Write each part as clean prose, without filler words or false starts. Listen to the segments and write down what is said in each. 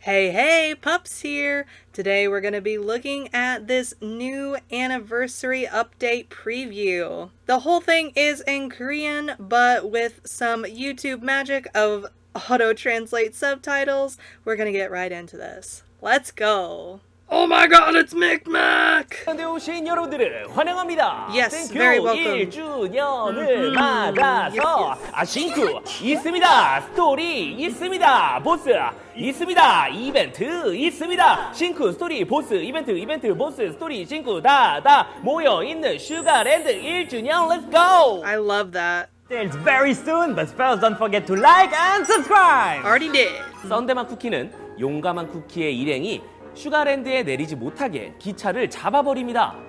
Hey, hey, Pups here! Today we're going to be looking at this new anniversary update preview. The whole thing is in Korean, but with some YouTube magic of auto-translate subtitles, we're going to get right into this. Let's go! Oh my god, it's Micmac! 가운데 오신 여러분들을 환영합니다. Yes, 땡큐 very welcome. 1주년을 맞아서 신구 있습니다. 스토리 있습니다. 보스 있습니다. 이벤트 있습니다. 신구 스토리 보스 이벤트 보스 스토리 신구 다 모여 있는 슈가랜드 1주년 Let's go! I love that. It's very soon, but first don't forget to like and subscribe! Already did. 썬데만 쿠키는 용감한 쿠키의 일행이 슈가랜드에 내리지 못하게 기차를 잡아버립니다.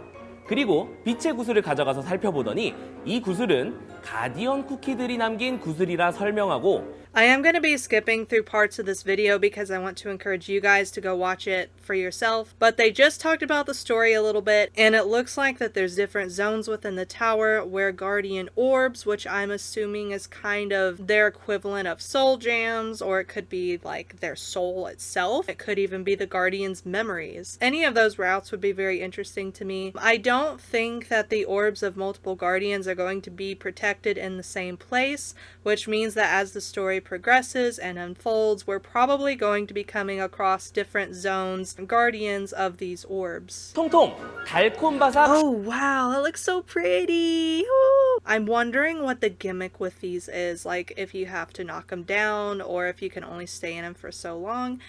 그리고 빛의 구슬을 가져가서 살펴보더니 이 구슬은 가디언 쿠키들이 남긴 구슬이라 설명하고 I am going to be skipping through parts of this video because I want to encourage you guys to go watch it for yourself. But they just talked about the story a little bit, and it looks like that there's different zones within the tower where guardian orbs, which I'm assuming is kind of their equivalent of soul gems, or it could be like their soul itself. It could even be the guardian's memories. Any of those routes would be very interesting to me. I don't think that the orbs of multiple guardians are going to be protected in the same place, which means that as the story progresses and unfolds, we're probably going to be coming across different zones and guardians of these orbs. 통통 달콤바삭 Oh wow, that looks so pretty! Woo! I'm wondering what the gimmick with these is, like if you have to knock them down or if you can only stay in them for so long.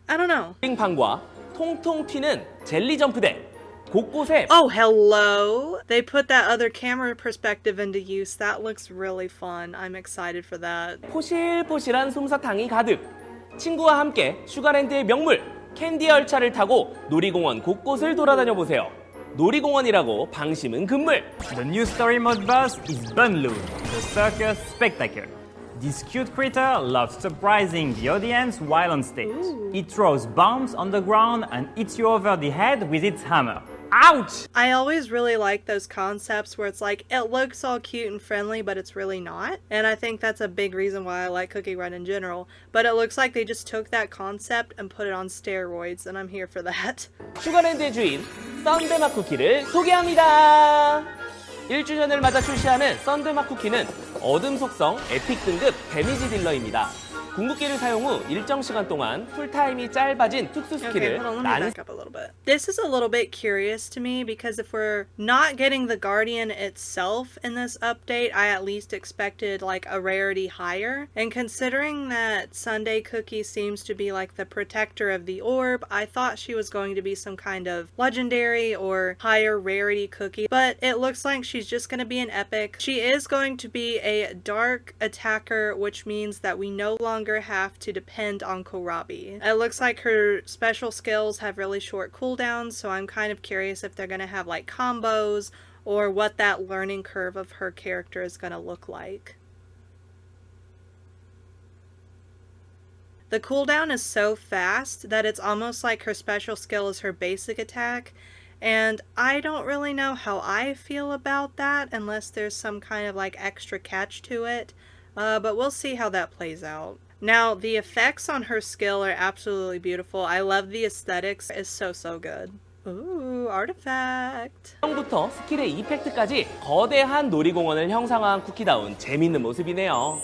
I don't know. 빙판과 통통 튀는 젤리 점프대 곳곳에 Oh, hello! They put that other camera perspective into use. That looks really fun. I'm excited for that. 포실포실한 솜사탕이 가득 친구와 함께 슈가랜드의 명물 캔디 열차를 타고 놀이공원 곳곳을 돌아다녀 보세요. 놀이공원이라고 방심은 금물. The new story mode boss is Bunloon, the circus spectacle. This cute critter loves surprising the audience while on stage. It throws bombs on the ground and hits you over the head with its hammer. Ouch! I always really like those concepts where it's like, it looks all cute and friendly, but it's really not. And I think that's a big reason why I like Cookie Run in general. But it looks like they just took that concept and put it on steroids, and I'm here for that. 슈가랜드의 주인 썬데맛 쿠키를 소개합니다. 1주년을 맞아 출시하는 썬데맛 쿠키는 어둠 속성 에픽 등급 데미지 딜러입니다. 궁극기를 사용 후 일정 시간 동안 쿨타임이 짧아진 특수 Okay, 스킬을 hold on, let me 난 back up a little bit. This is a little bit curious to me because if we're not getting the Guardian itself in this update, I at least expected like a rarity higher. And considering that Sunday Cookie seems to be like the protector of the orb, I thought she was going to be some kind of legendary or higher rarity cookie. But it looks like she's just going to be an epic. She is going to be a dark attacker, which means that we no longer have to depend on Kohlrabi. It looks like her special skills have really short cooldowns, so I'm kind of curious if they're going to have like combos or what that learning curve of her character is going to look like. The cooldown is so fast that it's almost like her special skill is her basic attack, and I don't really know how I feel about that unless there's some kind of like extra catch to it, but we'll see how that plays out. Now, the effects on her skill are absolutely beautiful. I love the aesthetics. It's so good. Ooh, artifact. 부터 스킬의 이펙트까지 거대한 놀이공원을 형상화한 쿠키다운 재밌는 모습이네요.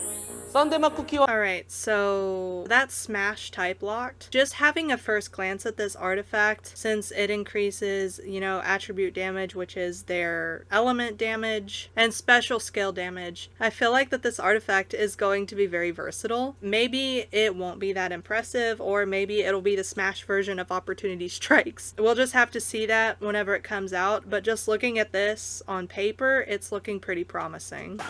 썬데맛 쿠키와 Alright, so that's smash type locked. Just having a first glance at this artifact, since it increases, attribute damage, which is their element damage, and special skill damage, I feel like that this artifact is going to be very versatile. Maybe it won't be that impressive, or maybe it'll be the smash version of Opportunity Strikes. We'll just have to see that whenever it comes out, but just looking at this on paper, it's looking pretty promising.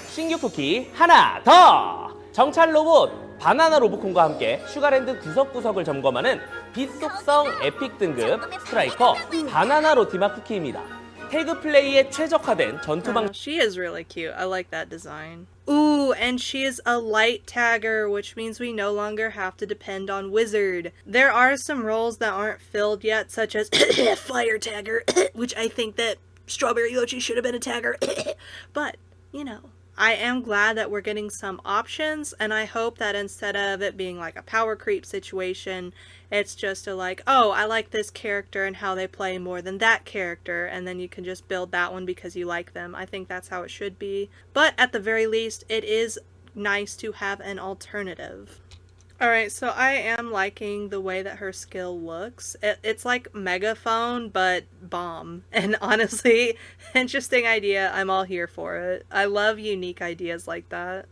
신규 쿠키 하나 더! 정찰 로봇 바나나 로보콘과 함께 슈가랜드 구석구석을 점검하는 빛 속성 에픽 등급 스트라이커 바나나 로티마 쿠키입니다. 태그 플레이에 최적화된 전투 방식 She is really cute. I like that design. Ooh, and she is a light tagger, which means we no longer have to depend on Wizard. There are some roles that aren't filled yet, such as Fire Tagger, which I think that Strawberry Yoshi should have been a tagger. But, I am glad that we're getting some options, and I hope that instead of it being like a power creep situation, it's just a like, oh, I like this character and how they play more than that character, and then you can just build that one because you like them. I think that's how it should be. But at the very least, it is nice to have an alternative. Alright, so I am liking the way that her skill looks. It's like Megaphone, but bomb. And honestly, interesting idea. I'm all here for it. I love unique ideas like that.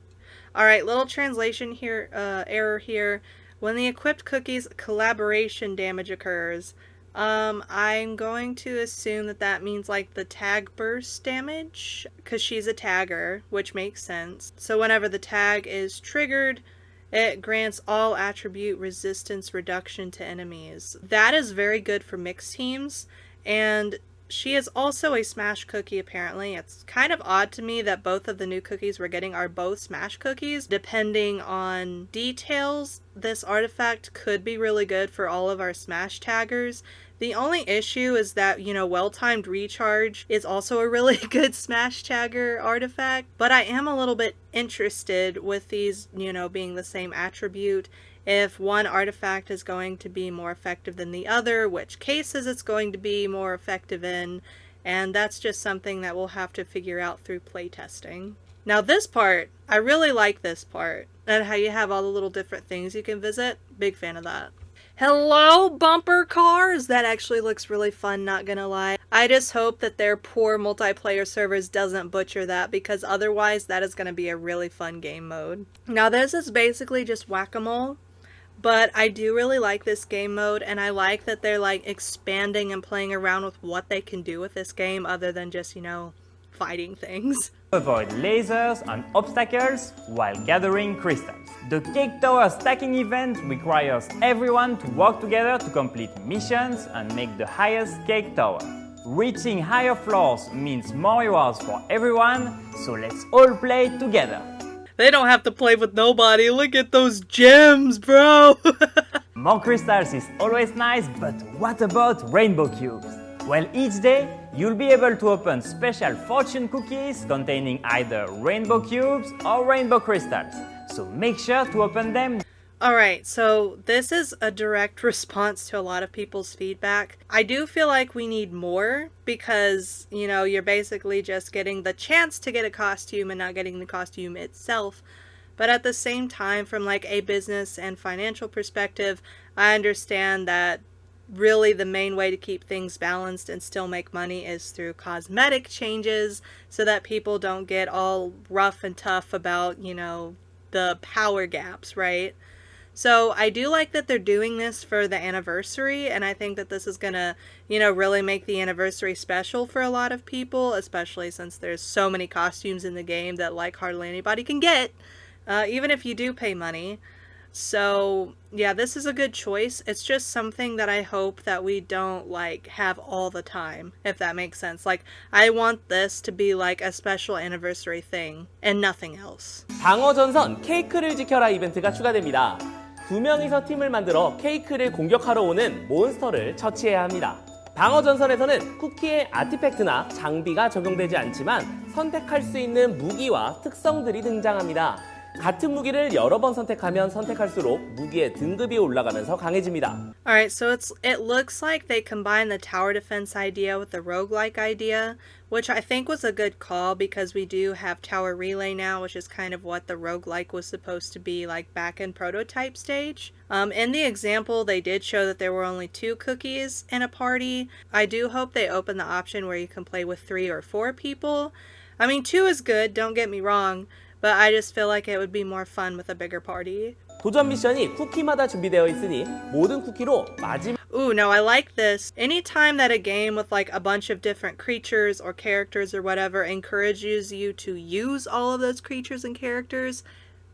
Alright, little translation here, error here. When the equipped cookie's collaboration damage occurs, I'm going to assume that that means like the tag burst damage, because she's a tagger, which makes sense. So whenever the tag is triggered, it grants all attribute resistance reduction to enemies. That is very good for mixed teams, and she is also a Smash cookie apparently. It's kind of odd to me that both of the new cookies we're getting are both Smash cookies. Depending on details, this artifact could be really good for all of our Smash taggers. The only issue is that, you know, well-timed recharge is also a really good Smash tagger artifact, but I am a little bit interested with these, you know, being the same attribute. If one artifact is going to be more effective than the other, which cases it's going to be more effective in, and that's just something that we'll have to figure out through playtesting. Now this part, I really like this part, and how you have all the little different things you can visit. Big fan of that. Hello, bumper cars! That actually looks really fun, not gonna lie. I just hope that their poor multiplayer servers doesn't butcher that, because otherwise that is gonna be a really fun game mode. Now this is basically just whack-a-mole, but I do really like this game mode, and I like that they're like expanding and playing around with what they can do with this game other than just, you know, fighting things. Avoid lasers and obstacles while gathering crystals. The Cake Tower stacking event requires everyone to work together to complete missions and make the highest cake tower. Reaching higher floors means more rewards for everyone, so let's all play together. They don't have to play with nobody. Look at those gems, bro! More crystals is always nice, but what about rainbow cubes? Well, each day, you'll be able to open special fortune cookies containing either rainbow cubes or rainbow crystals. So make sure to open them. Alright, so this is a direct response to a lot of people's feedback. I do feel like we need more because, you know, you're basically just getting the chance to get a costume and not getting the costume itself. But at the same time, from like a business and financial perspective, I understand that really the main way to keep things balanced and still make money is through cosmetic changes so that people don't get all rough and tough about, you know, the power gaps, right? So I do like that they're doing this for the anniversary, and I think that this is gonna, you know, really make the anniversary special for a lot of people, especially since there's so many costumes in the game that like hardly anybody can get, even if you do pay money. So yeah, this is a good choice. It's just something that I hope that we don't like have all the time, if that makes sense. Like, I want this to be like a special anniversary thing and nothing else. 방어전선 케이크를 지켜라 이벤트가 추가됩니다. 2명이서 팀을 만들어 케이크를 공격하러 오는 몬스터를 처치해야 합니다. 방어전선에서는 쿠키의 아티팩트나 장비가 적용되지 않지만 선택할 수 있는 무기와 특성들이 등장합니다. 같은 무기를 여러 번 선택하면 선택할수록 무기의 등급이 올라가면서 강해집니다. Alright, so it looks like they combined the tower defense idea with the roguelike idea, which I think was a good call because we do have tower relay now, which is kind of what the roguelike was supposed to be like back in prototype stage. In the example, they did show that there were only 2 cookies in a party. I do hope they open the option where you can play with 3 or 4 people. I mean, 2 is good, don't get me wrong, but I just feel like it would be more fun with a bigger party. 도전 미션이 쿠키마다 준비되어 있으니 모든 쿠키로 마지막 Ooh, no, I like this. Anytime that a game with like a bunch of different creatures or characters or whatever encourages you to use all of those creatures and characters,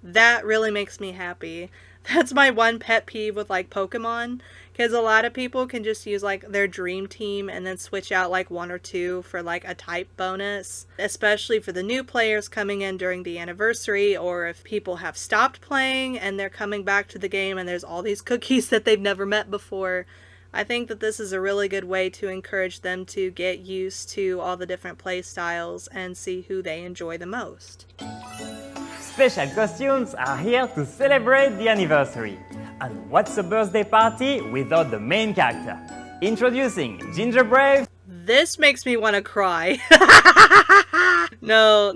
that really makes me happy. That's my one pet peeve with like Pokemon, because a lot of people can just use like their dream team and then switch out like 1 or 2 for like a type bonus, especially for the new players coming in during the anniversary, or if people have stopped playing and they're coming back to the game and there's all these cookies that they've never met before. I think that this is a really good way to encourage them to get used to all the different play styles and see who they enjoy the most. special costumes are here to celebrate the anniversary. And what's a birthday party without the main character? Introducing Ginger Brave. This makes me want to cry. No.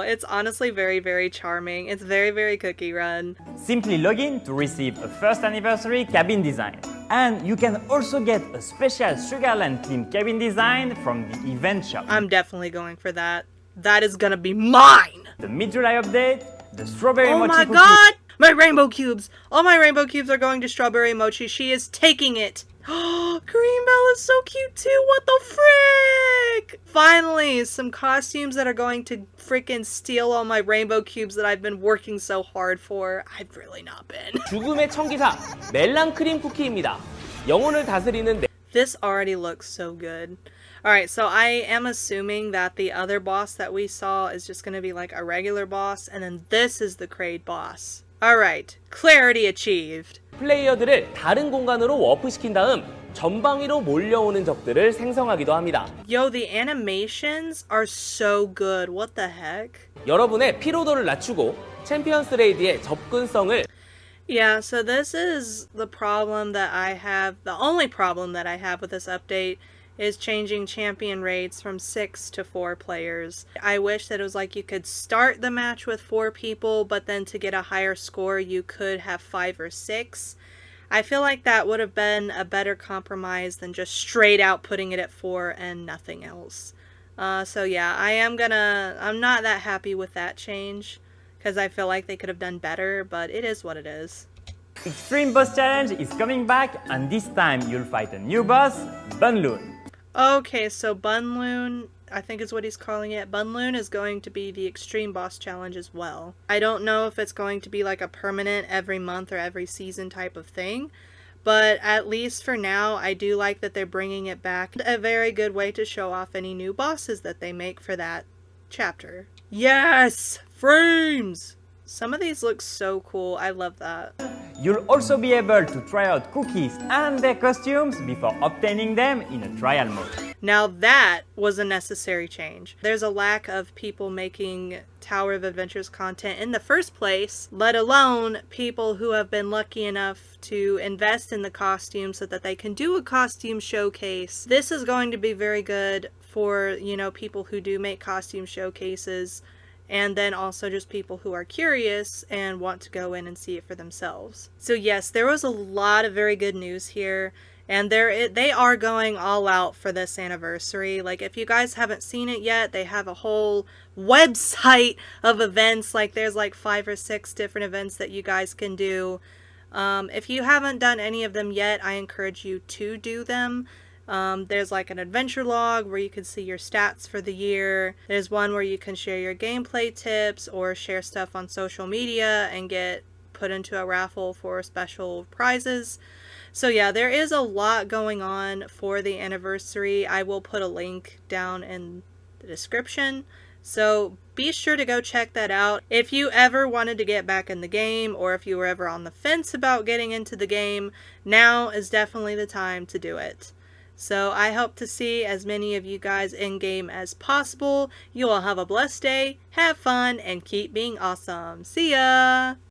It's honestly very, very charming. It's very, very Cookie Run. Simply log in to receive a first anniversary cabin design. And you can also get a special Sugarland themed cabin design from the event shop. I'm definitely going for that. That is gonna be mine! The mid-July update, the strawberry Oh mochi my cookie. god! My rainbow cubes! All my rainbow cubes are going to Strawberry Mochi. She is taking it! Green Bell is so cute too! What the frick? Finally, some costumes that are going to freaking steal all my rainbow cubes that I've been working so hard for. I've really not been. 죽음의 청기사 멜랑 크림 쿠키입니다. 영혼을 다스리는 This already looks so good. Alright, so I am assuming that the other boss that we saw is just going to be like a regular boss, and then this is the Kraid boss. Alright, clarity achieved. 플레이어들을 다른 공간으로 워프시킨 다음 전방위로 몰려오는 적들을 생성하기도 합니다. Yo, the animations are so good. What the heck? 여러분의 피로도를 낮추고 챔피언스 레이드의 접근성을 Yeah, so this is the problem that I have. The only problem that I have with this update is changing champion rates from 6 to 4 players. I wish that it was like you could start the match with 4 people, but then to get a higher score you could have 5 or 6. I feel like that would have been a better compromise than just straight out putting it at 4 and nothing else. So yeah, I'm not that happy with that change, because I feel like they could have done better, but it is what it is. Extreme Boss Challenge is coming back, and this time you'll fight a new boss, Bunloon. Okay, so Bunloon, I think is what he's calling it. Bunloon is going to be the Extreme Boss Challenge as well. I don't know if it's going to be like a permanent every month or every season type of thing, but at least for now, I do like that they're bringing it back. A very good way to show off any new bosses that they make for that chapter. Yes! Frames! Some of these look so cool. I love that. You'll also be able to try out cookies and their costumes before obtaining them in a trial mode. Now that was a necessary change. There's a lack of people making Tower of Adventures content in the first place, let alone people who have been lucky enough to invest in the costumes so that they can do a costume showcase. This is going to be very good for, people who do make costume showcases, and then also just people who are curious and want to go in and see it for themselves. So yes, there was a lot of very good news here, and they are going all out for this anniversary. Like, if you guys haven't seen it yet, they have a whole website of events. Like, there's like 5 or 6 different events that you guys can do. If you haven't done any of them yet, I encourage you to do them. There's like an adventure log where you can see your stats for the year. There's one where you can share your gameplay tips or share stuff on social media and get put into a raffle for special prizes. So yeah, there is a lot going on for the anniversary. I will put a link down in the description, so be sure to go check that out. If you ever wanted to get back in the game, or if you were ever on the fence about getting into the game, now is definitely the time to do it. So I hope to see as many of you guys in-game as possible. You all have a blessed day, have fun, and keep being awesome. See ya!